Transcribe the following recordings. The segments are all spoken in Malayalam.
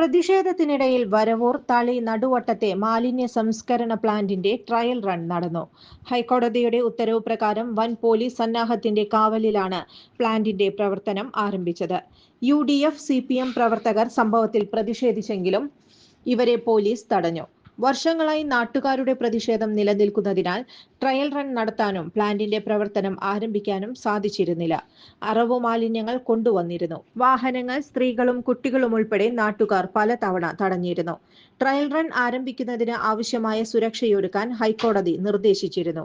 പ്രതിഷേധത്തിനിടയിൽ വരവൂർ തളി നടുവട്ടത്തെ മാലിന്യ സംസ്കരണ പ്ലാന്റിന്റെ ട്രയൽ റൺ നടന്നു. ഹൈക്കോടതിയുടെ ഉത്തരവ് പ്രകാരം വൻ പോലീസ് സന്നാഹത്തിന്റെ കാവലിലാണ് പ്ലാന്റിന്റെ പ്രവർത്തനം ആരംഭിച്ചത്. UDF, CPM പ്രവർത്തകർ സംഭവത്തിൽ പ്രതിഷേധിച്ചെങ്കിലും ഇവരെ പോലീസ് തടഞ്ഞു. വർഷങ്ങളായി നാട്ടുകാരുടെ പ്രതിഷേധം നിലനിൽക്കുന്നതിനാൽ ട്രയൽ റൺ നടത്താനും പ്ലാന്റിന്റെ പ്രവർത്തനം ആരംഭിക്കാനും സാധിച്ചിരുന്നില്ല. അറവു മാലിന്യങ്ങൾ കൊണ്ടുവന്നിരുന്നു. വാഹനങ്ങൾ, സ്ത്രീകളും കുട്ടികളും ഉൾപ്പെടെ നാട്ടുകാർ പലതവണ തടഞ്ഞിരുന്നു. ട്രയൽ റൺ ആരംഭിക്കുന്നതിന് ആവശ്യമായ സുരക്ഷയൊരുക്കാൻ ഹൈക്കോടതി നിർദ്ദേശിച്ചിരുന്നു.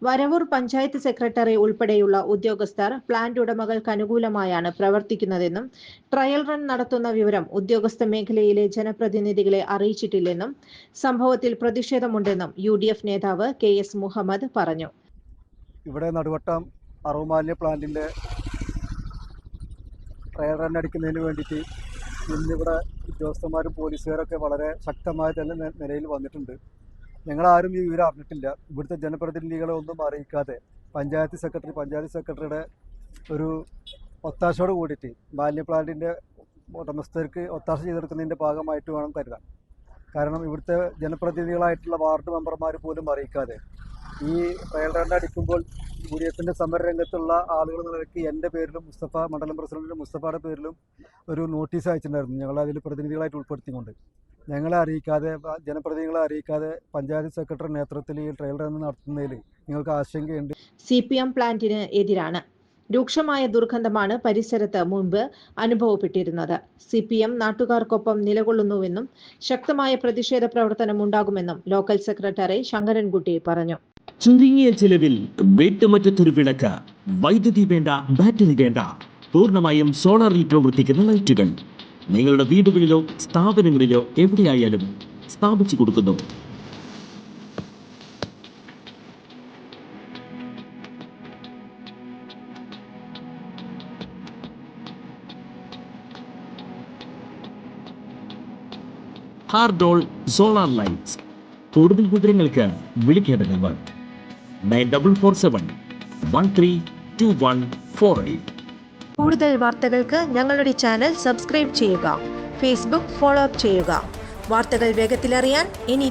വരവൂർ പഞ്ചായത്ത് സെക്രട്ടറി ഉൾപ്പെടെയുള്ള ഉദ്യോഗസ്ഥർ പ്ലാന്റ് ഉടമകൾക്ക് അനുകൂലമായാണ് പ്രവർത്തിക്കുന്നതെന്നും ട്രയൽ റൺ നടത്തുന്ന വിവരം ഉദ്യോഗസ്ഥ മേഖലയിലെ ജനപ്രതിനിധികളെ അറിയിച്ചിട്ടില്ലെന്നും സംഭവത്തിൽ പ്രതിഷേധമുണ്ടെന്നും UDF നേതാവ് KS മുഹമ്മദ് പറഞ്ഞു. ഇവിടെ നടുവട്ടം അറവുമാലിന്യ പ്ലാന്റിന്റെ ട്രയൽ റൺ അടിക്കുന്നതിന് വേണ്ടിയിട്ട് ഇന്നിവിടെ ഉദ്യോഗസ്ഥന്മാരും പോലീസുകാരൊക്കെ വളരെ ശക്തമായ തന്നെ നിലയിൽ വന്നിട്ടുണ്ട്. ഞങ്ങളാരും ഈ വിവരം അറിഞ്ഞിട്ടില്ല. ഇവിടുത്തെ ജനപ്രതിനിധികളെ ഒന്നും അറിയിക്കാതെ പഞ്ചായത്ത് സെക്രട്ടറിയുടെ ഒരു ഒത്താശയോട് കൂടിയിട്ട് മാലിന്യ പ്ലാന്റിന്റെ ഉടമസ്ഥർക്ക് ഒത്താശ ചെയ്തെടുക്കുന്നതിൻ്റെ ഭാഗമായിട്ട് വേണം കരുതാൻ. കാരണം ഇവിടുത്തെ ജനപ്രതിനിധികളായിട്ടുള്ള വാർഡ് മെമ്പർമാർ പോലും അറിയിക്കാതെ ഈ ട്രയൽ റൺ അടിക്കുമ്പോൾ UDFിൻ്റെ സമരരംഗത്തുള്ള ആളുകൾ നിലയ്ക്ക് എൻ്റെ പേരിലും മണ്ഡലം പ്രസിഡന്റ് മുസ്തഫയുടെ പേരിലും ഒരു നോട്ടീസ് അയച്ചിട്ടുണ്ടായിരുന്നു. ഞങ്ങളതിൽ പ്രതിനിധികളായിട്ട് ഉൾപ്പെടുത്തിക്കൊണ്ട് ഞങ്ങളെ അറിയിക്കാതെ, ജനപ്രതിനിധികളെ അറിയിക്കാതെ പഞ്ചായത്ത് സെക്രട്ടറി നേതൃത്വത്തിൽ ഈ ട്രയൽ റൺ നടത്തുന്നതിൽ നിങ്ങൾക്ക് ആശങ്കയുണ്ട്. CPM പ്ലാന്റിന് എതിരാണ്. രൂക്ഷമായ ദുർഗന്ധമാണ് പരിസരത്ത് മുൻപ് അനുഭവപ്പെട്ടിരുന്നത്. CPM നാട്ടുകാർക്കൊപ്പം നിലകൊള്ളുന്നുവെന്നും ശക്തമായ പ്രതിഷേധ പ്രവർത്തനം ഉണ്ടാകുമെന്നും ലോക്കൽ സെക്രട്ടറി ശങ്കരൻകുട്ടി പറഞ്ഞു. ചുരുങ്ങിയ ചിലവിൽ വീട്ടുമുറ്റത്തൊരു വിളക്ക്, വൈദ്യുതി വേണ്ട, ബാറ്ററി വേണ്ട, പൂർണ്ണമായും സോളാറിൽ പ്രവർത്തിക്കുന്ന ലൈറ്റുകൾ നിങ്ങളുടെ വീടുകളിലോ സ്ഥാപനങ്ങളിലോ എവിടെയായാലും സ്ഥാപിച്ചു കൊടുക്കുന്നു. ഹാർഡോൾ സോളാർ ലൈറ്റ്സ്. കൂടുതൽ വിവരങ്ങൾക്ക് വിളിക്കേണ്ട നമ്പർ 9447132148. കൂടുതൽ വാർത്തകൾക്ക് ഞങ്ങളുടെ ചാനൽ സബ്സ്ക്രൈബ് ചെയ്യുക. Facebook ഫോളോ അപ്പ് ചെയ്യുക. വാർത്തകൾ വേഗത്തിലറിയാൻ ഇനി